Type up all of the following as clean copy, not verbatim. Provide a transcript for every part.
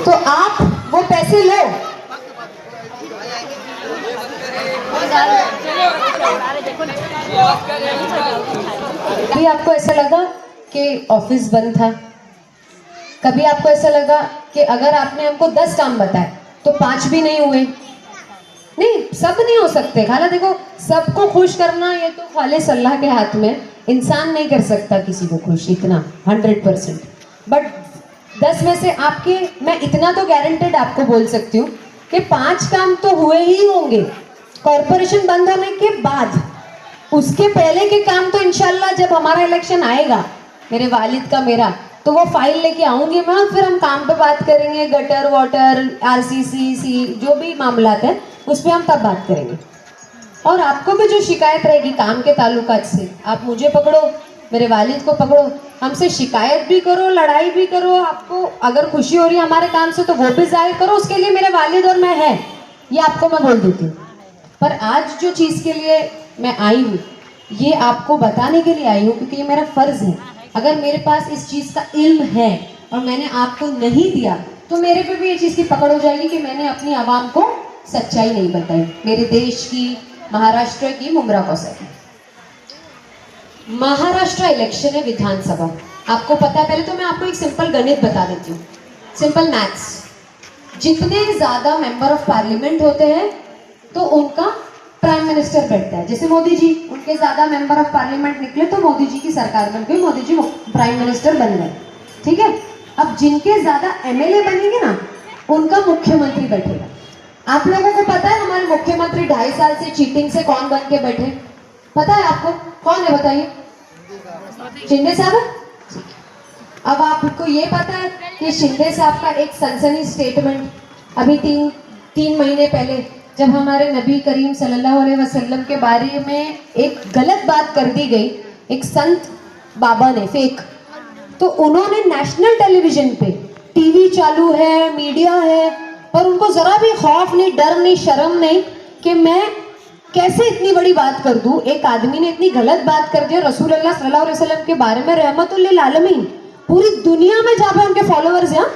तो आप वो पैसे लो। कभी आपको ऐसा लगा कि ऑफिस बंद था, कभी आपको ऐसा लगा कि अगर आपने हमको 10 काम बताए तो 5 भी नहीं हुए? नहीं, सब नहीं हो सकते। खाला देखो, सबको खुश करना ये तो खालिस अल्लाह के हाथ में, इंसान नहीं कर सकता किसी को खुश इतना 100%। बट 10 में से आपके, मैं इतना तो गारंटेड आपको बोल सकती हूँ कि 5 काम तो हुए ही होंगे कॉरपोरेशन बंद होने के बाद। उसके पहले के काम तो इंशाल्लाह जब हमारा इलेक्शन आएगा, मेरे वालिद का मेरा, तो वो फाइल लेके आऊंगी मैं, फिर हम काम पे बात करेंगे। गटर वाटर आरसीसी जो भी मामला है उस पर हम तब बात करेंगे। और आपको भी जो शिकायत रहेगी काम के ताल्लुकात से, आप मुझे पकड़ो, मेरे वालिद को पकड़ो, हमसे शिकायत भी करो, लड़ाई भी करो। आपको अगर खुशी हो रही है हमारे काम से तो वो भी जाहिर करो, उसके लिए मेरे वालिद और मैं है, ये आपको मैं बोल देती हूँ। पर आज जो चीज़ के लिए मैं आई हूँ ये आपको बताने के लिए आई हूँ, क्योंकि ये मेरा फर्ज है। अगर मेरे पास इस चीज़ का इल्म है और मैंने आपको नहीं दिया तो मेरे पे भी ये चीज़ की पकड़ हो जाएगी कि मैंने अपनी आवाम को सच्चाई नहीं बताई, मेरे देश की, महाराष्ट्र की, मुमरा कौसा की। महाराष्ट्र इलेक्शन है विधानसभा, आपको पता है। पहले तो मैं आपको एक सिंपल गणित बता देती हूँ, सिंपल मैथ्स। जितने ज़्यादा मेंबर ऑफ पार्लियामेंट होते हैं तो उनका प्राइम मिनिस्टर बैठता है। जैसे मोदी जी, उनके ज़्यादा मेंबर ऑफ पार्लियामेंट निकले तो मोदी जी की सरकार बन गई, मोदी जी प्राइम मिनिस्टर बन गए, ठीक है। अब जिनके ज़्यादा एमएलए बनेंगे ना उनका मुख्यमंत्री बैठेगा। आप लोगों को पता है हमारे मुख्यमंत्री 2.5 साल से चीटिंग से कौन बन के बैठे? पता है आपको? कौन है बताइए? शिंदे साहब। अब आपको ये पता है कि शिंदे साहब का एक सनसनी स्टेटमेंट अभी तीन महीने पहले जब हमारे नबी करीम सल्लल्लाहु अलैहि वसल्लम के बारे में एक गलत बात कर दी गई, एक संत बाबा ने फेक, तो उन्होंने नेशनल टेलीविजन पे, टीवी चालू है, मीडिया है, पर उनको जरा भी खौफ नहीं, डर नहीं, शर्म नहीं कि मैं कैसे इतनी बड़ी बात कर दूं। एक आदमी ने इतनी गलत बात कर दी रसूल अल्लाह सल्लल्लाहु अलैहि वसल्लम के बारे में, रहमतुल लिल आलमीन, पूरी दुनिया में जहाँ पे उनके फॉलोअर्स हैं,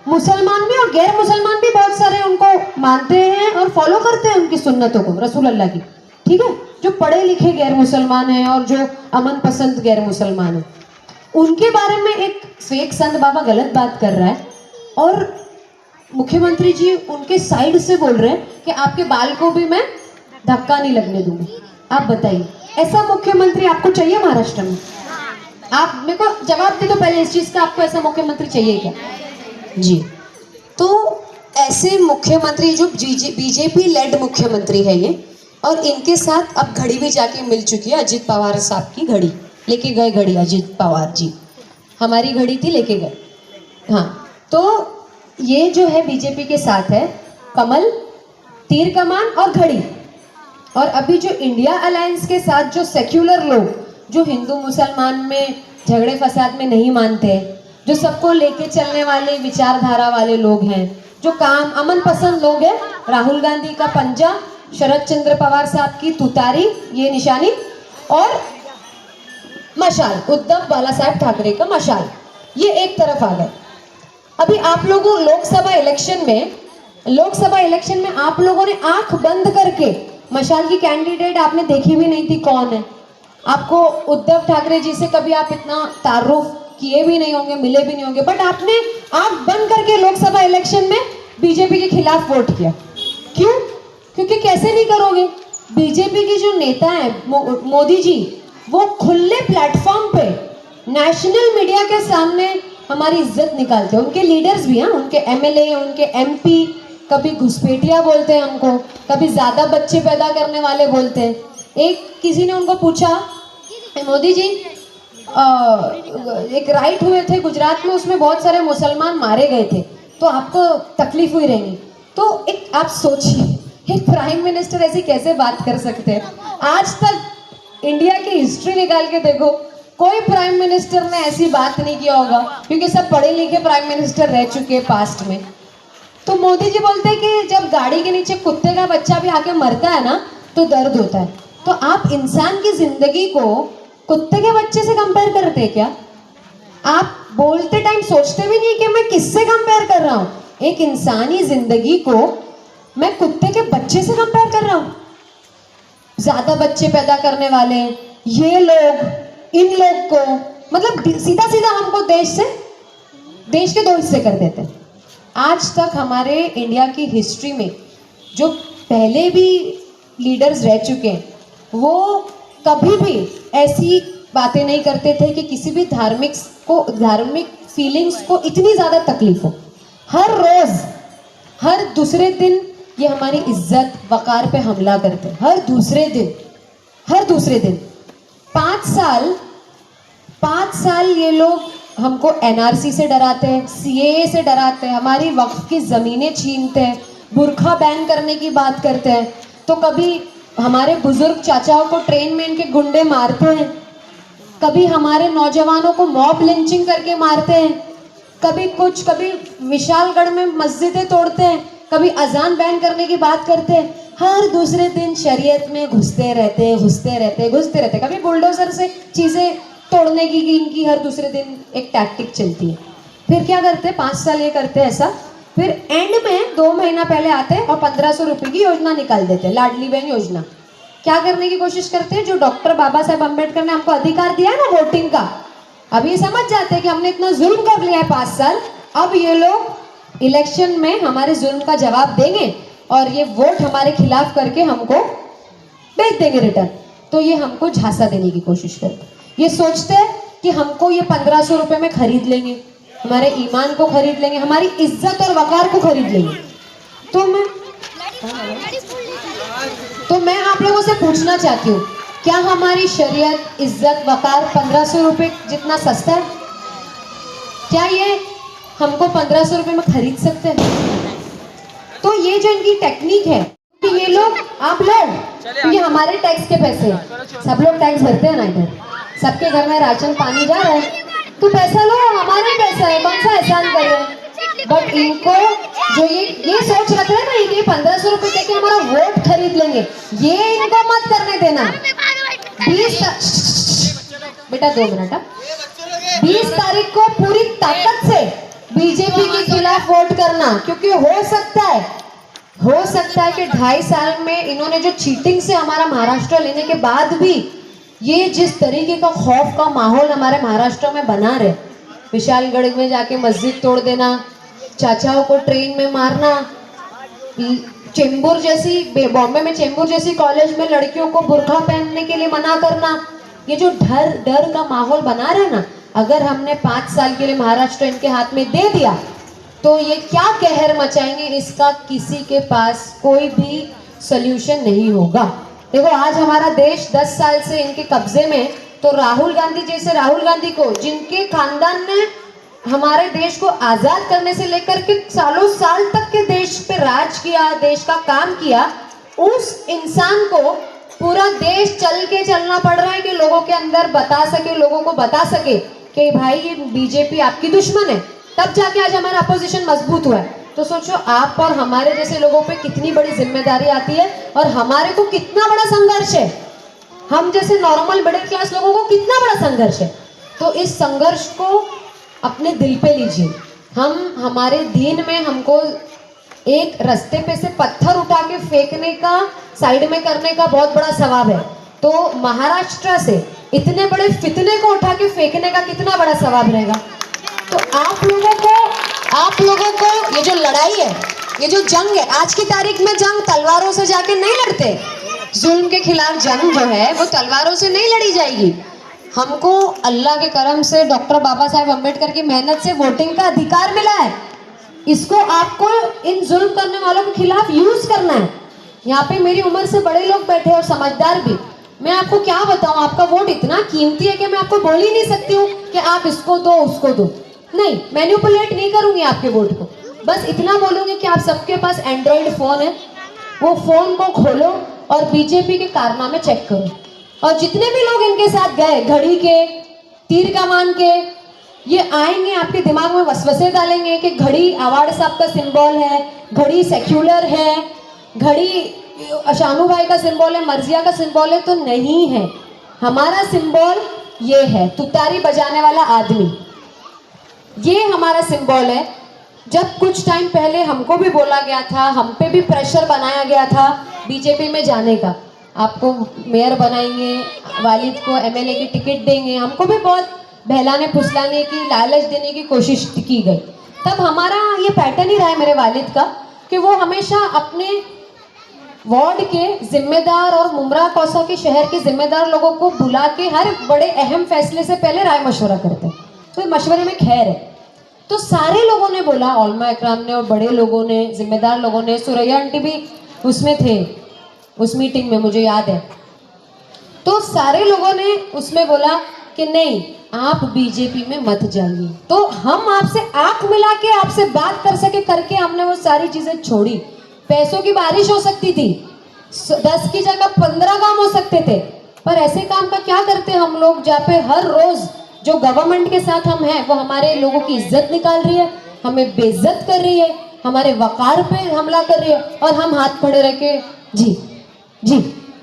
मुसलमान भी और गैर मुसलमान भी बहुत सारे उनको मानते हैं और फॉलो करते हैं उनकी सुन्नतों को, रसूल अल्लाह की, ठीक है। जो पढ़े लिखे गैर मुसलमान हैं और जो अमन पसंद गैर मुसलमान हैं, उनके बारे में एक फेक संत बाबा गलत बात कर रहा है और मुख्यमंत्री जी उनके साइड से बोल रहे हैं कि आपके बाल को भी मैं धक्का नहीं लगने दूंगी। आप बताइए, ऐसा मुख्यमंत्री आपको चाहिए महाराष्ट्र में? आप मेरे को जवाब दे दो पहले इस चीज का, आपको ऐसा मुख्यमंत्री चाहिए क्या? जी, तो ऐसे मुख्यमंत्री जो बीजेपी लेड मुख्यमंत्री है ये, और इनके साथ अब घड़ी भी जाके मिल चुकी है। अजित पवार साहब की घड़ी लेके गए, घड़ी अजित पवार जी, हमारी घड़ी थी लेके गए। हाँ, तो ये जो है बीजेपी के साथ है, कमल, तीर कमान और घड़ी। और अभी जो इंडिया अलायंस के साथ जो सेक्युलर लोग, जो हिंदू मुसलमान में झगड़े फसाद में नहीं मानते, जो सबको लेके चलने वाले विचारधारा वाले लोग हैं, जो काम अमन पसंद लोग हैं, राहुल गांधी का पंजा, शरद चंद्र पवार साहब की तुतारी ये निशानी, और मशाल उद्धव बाला साहब ठाकरे का मशाल, ये एक तरफ आ गए। अभी आप लोगों लोकसभा इलेक्शन में आप लोगों ने आंख बंद करके, मशाल की कैंडिडेट आपने देखी भी नहीं थी कौन है, आपको उद्धव ठाकरे जी से कभी आप इतना तारुफ किए भी नहीं होंगे, मिले भी नहीं होंगे, बट आपने आंख बंद करके लोकसभा इलेक्शन में बीजेपी के खिलाफ वोट किया। क्यों? क्योंकि कैसे नहीं करोगे, बीजेपी की जो नेता है मोदी जी, वो खुले प्लेटफॉर्म पे नेशनल मीडिया के सामने हमारी इज्जत निकालते हैं। उनके लीडर्स भी हैं, उनके एमएलए, उनके एमपी कभी घुसपैठिया बोलते हैं हमको, कभी ज्यादा बच्चे पैदा करने वाले बोलते हैं। एक किसी ने उनको पूछा, मोदी जी एक राइट हुए थे गुजरात में, उसमें बहुत सारे मुसलमान मारे गए थे, तो आपको तकलीफ हुई रहेगी। तो एक आप सोचिए, एक प्राइम मिनिस्टर ऐसी कैसे बात कर सकते हैं? आज तक इंडिया की हिस्ट्री निकाल के देखो, कोई प्राइम मिनिस्टर ने ऐसी बात नहीं किया होगा, क्योंकि सब पढ़े लिखे प्राइम मिनिस्टर रह चुके हैं पास्ट में। तो मोदी जी बोलते हैं कि जब गाड़ी के नीचे कुत्ते का बच्चा भी आके मरता है ना तो दर्द होता है। तो आप इंसान की जिंदगी को कुत्ते के बच्चे से कंपेयर करते हैं क्या? आप बोलते टाइम सोचते भी नहीं कि मैं किससे कंपेयर कर रहा हूँ। एक इंसानी जिंदगी को मैं कुत्ते के बच्चे से कंपेयर कर रहा हूँ। ज्यादा बच्चे पैदा करने वाले ये लोग इन लोग को, मतलब सीधा सीधा हमको देश के दो हिस्से कर देते हैं। आज तक हमारे इंडिया की हिस्ट्री में जो पहले भी लीडर्स रह चुके हैं वो कभी भी ऐसी बातें नहीं करते थे कि किसी भी धार्मिक फीलिंग्स को इतनी ज़्यादा तकलीफ हो। हर रोज़ हर दूसरे दिन ये हमारी इज्जत वकार पे हमला करते हैं। हर दूसरे दिन 5 साल ये लोग हमको एनआरसी से डराते हैं, सीएए से डराते हैं, हमारी वक्फ की ज़मीनें छीनते हैं, बुर्खा बैन करने की बात करते हैं, तो कभी हमारे बुजुर्ग चाचाओं को ट्रेन में इनके गुंडे मारते हैं, कभी हमारे नौजवानों को मॉब लिंचिंग करके मारते हैं, कभी विशालगढ़ में मस्जिदें तोड़ते हैं, कभी अजान बैन करने की बात करते हैं। हर दूसरे दिन शरीयत में घुसते रहते। कभी बुलडोजर से चीज़ें तोड़ने की इनकी हर दूसरे दिन एक टैक्टिक चलती है। फिर क्या करते हैं, 5 साल ये करते हैं ऐसा, फिर एंड में 2 महीना पहले आते हैं और 1500 रुपये की योजना निकाल देते हैं, लाडली बहन योजना। क्या करने की कोशिश करते हैं, जो डॉक्टर बाबा साहेब अम्बेडकर ने हमको अधिकार दिया है ना वोटिंग का, अब ये समझ जाते हैं कि हमने इतना जुल्म कर लिया है 5 साल, अब ये लोग इलेक्शन में हमारे जुल्म का जवाब देंगे और ये वोट हमारे खिलाफ करके हमको भेज देंगे रिटर्न। तो ये हमको झांसा देने की कोशिश करते हैं। ये सोचते हैं कि हमको ये 1500 रुपये में खरीद लेंगे, हमारे ईमान को खरीद लेंगे, हमारी इज्जत और वकार को खरीद लेंगे। तो मैं आप लोगों से पूछना चाहती हूँ, क्या हमारी शरीयत, इज्जत, वकार 1500 रुपये जितना सस्ता है? क्या ये हमको 1500 रुपये में खरीद सकते हैं? तो ये जो इनकी टेक्निक है कि ये लोग, आप लोग, ये हमारे टैक्स के पैसे, सब लोग टैक्स भरते हैं ना, इधर सबके घर में राशन पानी जा रहा है, तो पैसा लो, हमारा पैसा है, कौन सा एहसान कर रहे हैं? बट इनको जो ये सोच रखते हैं ना, ये 1500 रुपये देके हमारा वोट खरीद लेंगे, ये इनको मत करने देना। 20 तारीख को पूरी ताकत से बीजेपी के खिलाफ वोट करना, क्योंकि हो सकता है कि 2.5 साल में इन्होंने जो चीटिंग से हमारा महाराष्ट्र लेने के बाद भी ये जिस तरीके का खौफ का माहौल हमारे महाराष्ट्र में बना रहे, विशालगढ़ में जाके मस्जिद तोड़ देना, चाचाओं को ट्रेन में मारना, चेंबूर जैसी, बॉम्बे में चेंबूर जैसी कॉलेज में लड़कियों को बुर्का पहनने के लिए मना करना, ये जो डर का माहौल बना रहे ना, अगर हमने 5 साल के लिए महाराष्ट्र इनके हाथ में दे दिया तो ये क्या कहर मचाएंगे, इसका किसी के पास कोई भी सल्यूशन नहीं होगा। देखो, आज हमारा देश 10 साल से इनके कब्जे में, तो राहुल गांधी को, जिनके खानदान ने हमारे देश को आजाद करने से लेकर के सालों साल तक के देश पे राज किया, देश का काम किया, उस इंसान को पूरा देश चलना पड़ रहा है कि लोगों के अंदर लोगों को बता सके कि भाई ये बीजेपी आपकी दुश्मन है, तब जाके आज हमारा अपोजिशन मजबूत हुआ है। तो सोचो, आप और हमारे जैसे लोगों पे कितनी बड़ी जिम्मेदारी आती है और हमारे को कितना बड़ा संघर्ष है, हम जैसे नॉर्मल मिडिल क्लास लोगों को कितना बड़ा संघर्ष है। तो इस संघर्ष को अपने दिल पे लीजिए। हमारे दीन में हमको एक रास्ते पे से पत्थर उठा के फेंकने का, साइड में करने का बहुत बड़ा सवाब है, तो महाराष्ट्र से इतने बड़े फितने को उठा के फेंकने का कितना बड़ा सवाब रहेगा। तो आप लोगों को ये जो लड़ाई है, ये जो जंग है, आज की तारीख में जंग तलवारों से जाके नहीं लड़ते, जुल्म के खिलाफ जंग जो है वो तलवारों से नहीं लड़ी जाएगी। हमको अल्लाह के करम से, डॉक्टर बाबा साहेब अम्बेडकर की मेहनत से वोटिंग का अधिकार मिला है, इसको आपको इन जुल्म करने वालों के खिलाफ यूज करना है। यहाँ पे मेरी उम्र से बड़े लोग बैठे और समझदार भी, मैं आपको क्या बताऊं, आपका वोट इतना कीमती है कि मैं आपको बोल ही नहीं सकती हूँ कि आप इसको दो उसको दो, नहीं, मैनिपुलेट नहीं करूंगी आपके वोट को। बस इतना बोलूंगी कि आप सबके पास एंड्रॉइड फोन है, वो फोन को खोलो और बीजेपी के कारनामे चेक करो, और जितने भी लोग इनके साथ गए, घड़ी के, तीर कमान के, ये आएंगे आपके दिमाग में वसवसे डालेंगे कि घड़ी आवाड़ साहब का सिंबल है, घड़ी सेक्युलर है, घड़ी शानू भाई का सिंबल है, मर्जिया का सिंबल है, तो नहीं है। हमारा सिंबल ये है, तुतारी बजाने वाला आदमी, ये हमारा सिंबल है। जब कुछ टाइम पहले हमको भी बोला गया था, हम पे भी प्रेशर बनाया गया था बीजेपी में जाने का, आपको मेयर बनाएंगे, वालिद को एमएलए की टिकट देंगे, हमको भी बहुत बहलाने फुसलाने की, लालच देने की कोशिश की गई। तब हमारा ये पैटर्न ही रहा है मेरे वालिद का कि वो हमेशा अपने वार्ड के जिम्मेदार और मुमरा कौसा के शहर के जिम्मेदार लोगों को बुला के हर बड़े अहम फैसले से पहले राय मशवरा करते हैं। तो मशवरे में खैर है। तो सारे लोगों ने बोला, ओलमा इकराम ने और बड़े लोगों ने, जिम्मेदार लोगों ने, सुरैया आंटी भी उसमें थे उस मीटिंग में, मुझे याद है। तो सारे लोगों ने उसमें बोला कि नहीं, आप बीजेपी में मत जाइए। तो हम आपसे आंख मिला के आपसे बात कर सके करके हमने वो सारी चीजें छोड़ी। पैसों की बारिश हो सकती थी, 10 की जगह 15 काम हो सकते थे, पर ऐसे काम का क्या करते हम लोग जहाँ पे हर रोज जो गवर्नमेंट के साथ हम हैं वो हमारे लोगों की इज्जत निकाल रही है, हमें बेइज्जत कर रही है, हमारे वकार पे हमला कर रही है, और हम हाथ खड़े रख के जी जी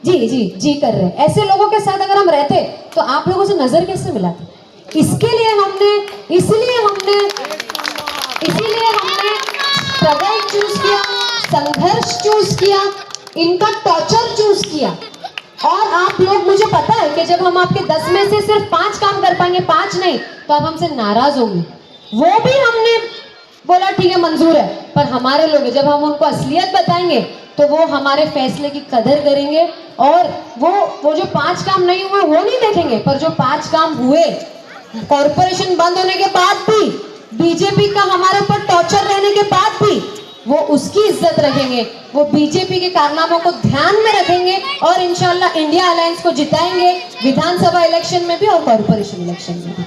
जी जी जी कर रहे हैं। ऐसे लोगों के साथ अगर हम रहते तो आप लोगों से नजर कैसे मिलाते? इसीलिए हमने स्ट्रगल चूज किया, संघर्ष चूज किया, इनका टॉर्चर चूज किया। और आप लोग, मुझे पता है कि जब हम आपके 10 में से सिर्फ 5 काम कर पाएंगे, 5 नहीं, तो आप हमसे नाराज होंगे। वो भी हमने बोला ठीक है, मंजूर है, पर हमारे लोग जब हम उनको असलियत बताएंगे तो वो हमारे फैसले की कदर करेंगे, और वो जो 5 काम नहीं हुए वो नहीं देखेंगे, पर जो 5 काम हुए, कॉरपोरेशन बंद होने के बाद भी, बीजेपी का हमारे ऊपर टॉर्चर रहने के बाद भी, वो उसकी इज्जत रखेंगे, वो बीजेपी के कारनामों को ध्यान में रखेंगे, और इंशाल्लाह इंडिया अलायंस को जिताएंगे, विधानसभा इलेक्शन में भी और कॉरपोरेशन इलेक्शन में भी।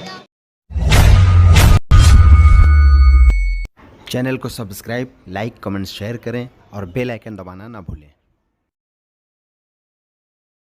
चैनल को सब्सक्राइब, लाइक, कमेंट, शेयर करें और बेल आइकन दबाना ना भूलें।